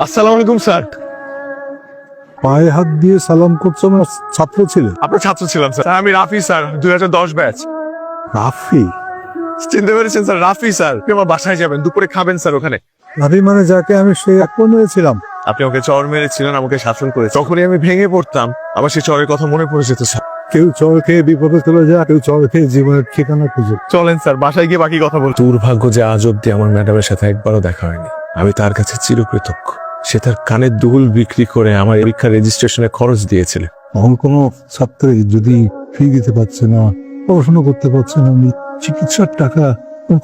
আসসালামু আলাইকুম স্যার। পায়ে হাত দিয়ে সালাম করছো না? ছাত্র ছিলে? আপনার ছাত্র ছিলাম স্যার। আমি রাফি স্যার, 2010 ব্যাচ। রাফি? চিনতে পেরেছেন স্যার? রাফি স্যার, আপনি আমার বাসায় যাবেন, দুপুরে খাবেন স্যার ওখানে। রাফি মানে যাকে আমি সেই আক্রমণ হয়েছিলাম? আপনি ওকে চর মেরেছিলেন, আমাকে শাসন করে, যখনই আমি ভেঙে পড়তাম আমার সেই চরের কথা মনে পড়ে যেত স্যার। কেউ চর খেয়ে বিপদে চলে যায়, কেউ চর খেয়ে জীবনের ঠিকানা খুঁজে। চলেন স্যার বাসায় গিয়ে বাকি কথা বল। দুর্ভাগ্য যে আজ অব্দি আমার ম্যাডামের সাথে একবারও দেখা হয়নি। আমি তার কাছে চিরকৃতজ্ঞ। সে তার কানের দুল বিক্রি করে আমার পরীক্ষার রেজিস্ট্রেশনে খরচ দিয়েছিল। আমার কোনো ছাত্রী যদি ফি দিতে পারছে না, পড়াশোনা করতে পারছে না, আমি চিকিৎসার টাকা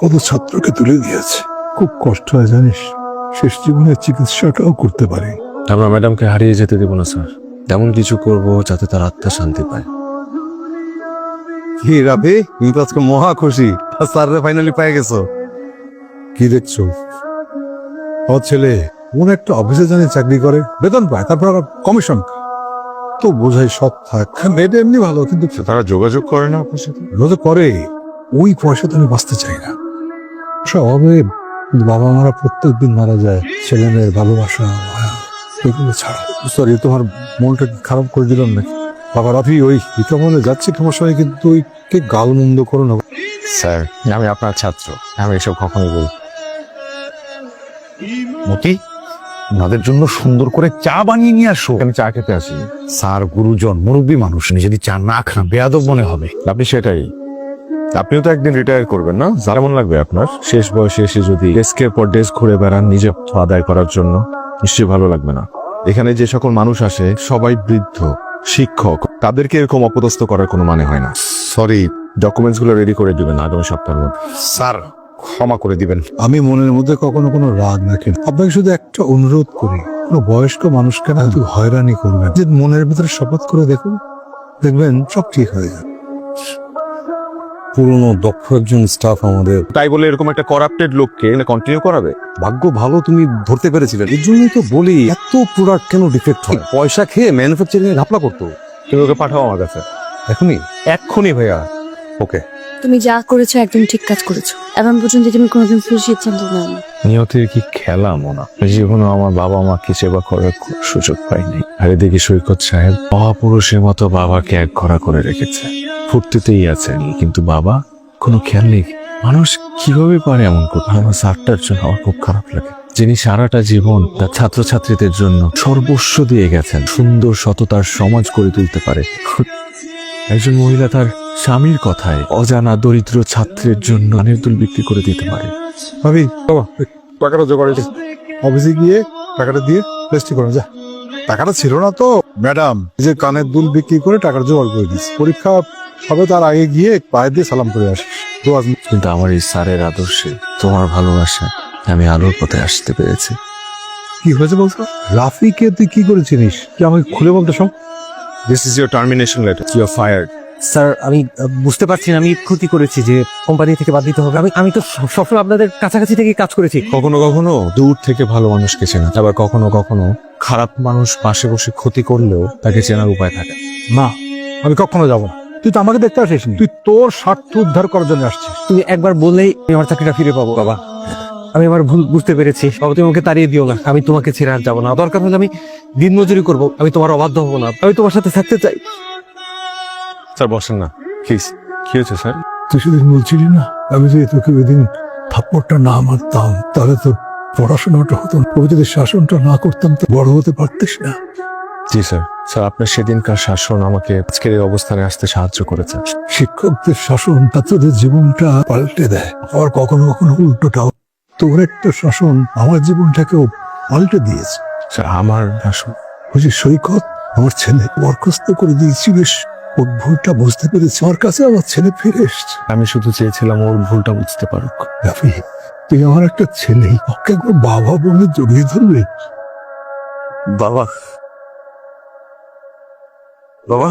কত ছাত্রকে তুলে দিয়েছে। খুব কষ্ট হয় জানিস, শেষ জীবনে চিকিৎসাটাও করতে পারি। আমরা ম্যাডামকে হারিয়ে যেতে দেব না স্যার। তেমন কিছু করব যাতে তার আত্মা শান্তি পায়। কি রাবি, তুমি তো আজকে মহা খুশি, স্যাররে ফাইনালি পেয়ে গেছো। কি দেখছো? আমার ছেলে কোন একটা অফিসে জানি চাকরি করে, বেতন পায়, তারপর আবার কমিশন। তো বোঝাই সৎ থাক, মেয়েটা এমনি ভালো, কিন্তু তারা যোগাযোগ করে না আপনার সাথে? রোজ করে। ওই পয়সা তো আমি বাঁচতে চাই না। অভাবে বাবা মারা প্রত্যেকদিন মারা যায়, ছেলে মেয়ের ভালোবাসা মায়া, এগুলো ছাড়া। সরি, তোমার মনটা খারাপ করে দিলাম নাকি? বাবা রাফি, ওই ইতামলে যাচ্ছি তোমার সঙ্গে, কিন্তু ওই কে গাল মন্দ করো না। স্যার আমি আপনার ছাত্র, আমি এসব কখনোই বলি। মতি, ওনাদের জন্য সুন্দর করে চা বানিয়ে নিয়ে আসো। আমি চা খেতে আসি। স্যার গুরুজন, মুরব্বী মানুষ, যদি চা না খান বেয়াদব মনে হবে। আপনি সেটাই, আপনিও তো একদিন রিটায়ার করবেন না? যেমন লাগবে আপনার শেষ বয়সে এসে যদি ডেস্কের পর ডেস্ক ঘুরে বেড়ান নিজে আদায় করার জন্য, নিশ্চয়ই ভালো লাগবে না। এখানে যে সকল মানুষ আসে সবাই বৃদ্ধ, শিক্ষক, তাদেরকে এরকম অপদস্থ করার কোনো মানে হয় না। সরি ডকুমেন্টস গুলো রেডি করে দিবেন আগামী সপ্তাহের মধ্যে। স্যার, ক্ষমা করে দিবেন। আমি মনের মধ্যে কখনো কোনো রাগ রাখি না। আপনাকে শুধু একটা অনুরোধ করি, কোনো বয়স্ক মানুষকে না একটু হয়রানি করবেন। যে মনের ভিতরে শপথ করে দেখুন, দেখবেন সব ঠিক হয়ে যাবে। পুরনো দক্ষ একজন স্টাফ আমাদের। তাই বলে এরকম একটা করাপ্টেড লোককে কন্টিনিউ করাবে? ভাগ্য ভালো তুমি ধরতে পেরেছিলেন, এর জন্যই তো বলি এত প্রোডাক্ট কেন ডিফেক্ট হয়। পয়সা খেয়ে ম্যানুফ্যাকচারিং এ ঘাপলা করতো। তুমি ওকে পাঠাও আমার কাছে এখনই? এক্ষুনি ভাইয়া। ওকে। তুমি যা করেছো একদম ঠিক কাজ করেছো। এখন পর্যন্ত তুমি কোনোদিন ভুল সিদ্ধান্ত নাও না। নিয়তির কি খেলা মোনা, জীবনে আমার বাবা মাকে সেবা করার সুযোগ পাইনি। আর এদিকে সৈকত সাহেব মহাপুরুষের মতো বাবাকে এক ঘোড়া করে রেখেছে। ফুর্তিতেই আছেন, কিন্তু বাবা কোনো খেয়াল নেই। মানুষ কিভাবে পারে এমন করতে? আমার স্যারটার জন্য আমার খুব খারাপ লাগে, যিনি সারাটা জীবন তার ছাত্রছাত্রীদের জন্য সর্বস্ব দিয়ে গেছেন। সুন্দর সততার সমাজ গড়ে তুলতে পারে একজন মহিলা তার স্বামীর কথায় অজানা দরিদ্র ছাত্রের জন্য কানের দুল বিক্রি করে দিতে পারে। ভাবি বাবা, টাকাটা জোগাড় হয়েছে। অফিসে গিয়ে টাকাটা দিয়ে রেজিস্ট্রি করো যা। টাকাটা ছিল না তো ম্যাডাম, যে কানের দুল বিক্রি করে টাকাটা জোগাড় করে দিস। পরীক্ষা হবে তার আগে গিয়ে পায়ে দিয়ে সালাম করে আসিস। কিন্তু আমার এই স্যারের আদর্শে, তোমার ভালোবাসা, আমি আলোর পথে আসতে পেরেছি। কি হয়েছে বলছো? রাফিকে তুই কি করে চিনিস? কি আমাকে খুলে বলতে সব। This is your termination letter. You are fired. Sir, আমি বুঝতে পারছি না আমি ক্ষতি করেছি যে কোম্পানি থেকে বাদ দিতে হবে। আমি তো সবসময় আপনাদের কাছাকাছি থেকে কাজ করেছি। কখনো কখনো দূর থেকে ভালো মানুষকে চেনা, আবার কখনো কখনো খারাপ মানুষ পাশে বসে ক্ষতি করলেও তাকে চেনার উপায় থাকে। না, আমি কখনো যাবো না। তুই তো আমাকে দেখতে আসিস, তুই তোর স্বার্থ উদ্ধার করার জন্য আসছিস। তুমি একবার বললেই আমি আমার চাকরিটা ফিরে পাবো। বাবা, আমি আমার ভুল বুঝতে পেরেছি। বাবা, তুমি আমাকে তাড়িয়ে দিও না। আমি তোমাকে ছেড়ে আর যাবো না। দরকার হলে আমি দিনমজুরি করবো, আমি তোমার অবাধ্য হবো না। আমি তোমার সাথে থাকতে চাই। স্যার বসেন না প্লিজ। কি হয়েছে স্যার? তুই সেদিন বলছিলি না, আমি যদি তোকে ওই দিন থাপ্পড়টা না মারতাম তাহলে তোর পড়াশোনাটা হতো না। তোকে যদি শাসনটা না করতাম তো বড় হতে পারতিস না। জি স্যার। স্যার আপনার সেদিনকার শাসন আমাকে আজকের এই অবস্থানে আসতে সাহায্য করেছে। শিক্ষকদের শাসন ছাত্রদের জীবনটা পাল্টে দেয়, আবার কখনো কখনো উল্টোটাও। তোর একটা শাসন আমার জীবনটাকেও পাল্টে দিয়েছে। স্যার আমার শাসন? বুঝি সৈকত আমার ছেলে বরখাস্ত করে দিয়েছিলিস, ওর ভুলটা বুঝতে পেরেছি, আমার কাছে আমার ছেলে ফিরে এসছে। আমি শুধু চেয়েছিলাম ওর ভুলটা বুঝতে পারুক। রাফি, তুই আমার একটা ছেলে, ওকে একবার বাবা বলে জড়িয়ে ধরবে। বাবা, বাবা,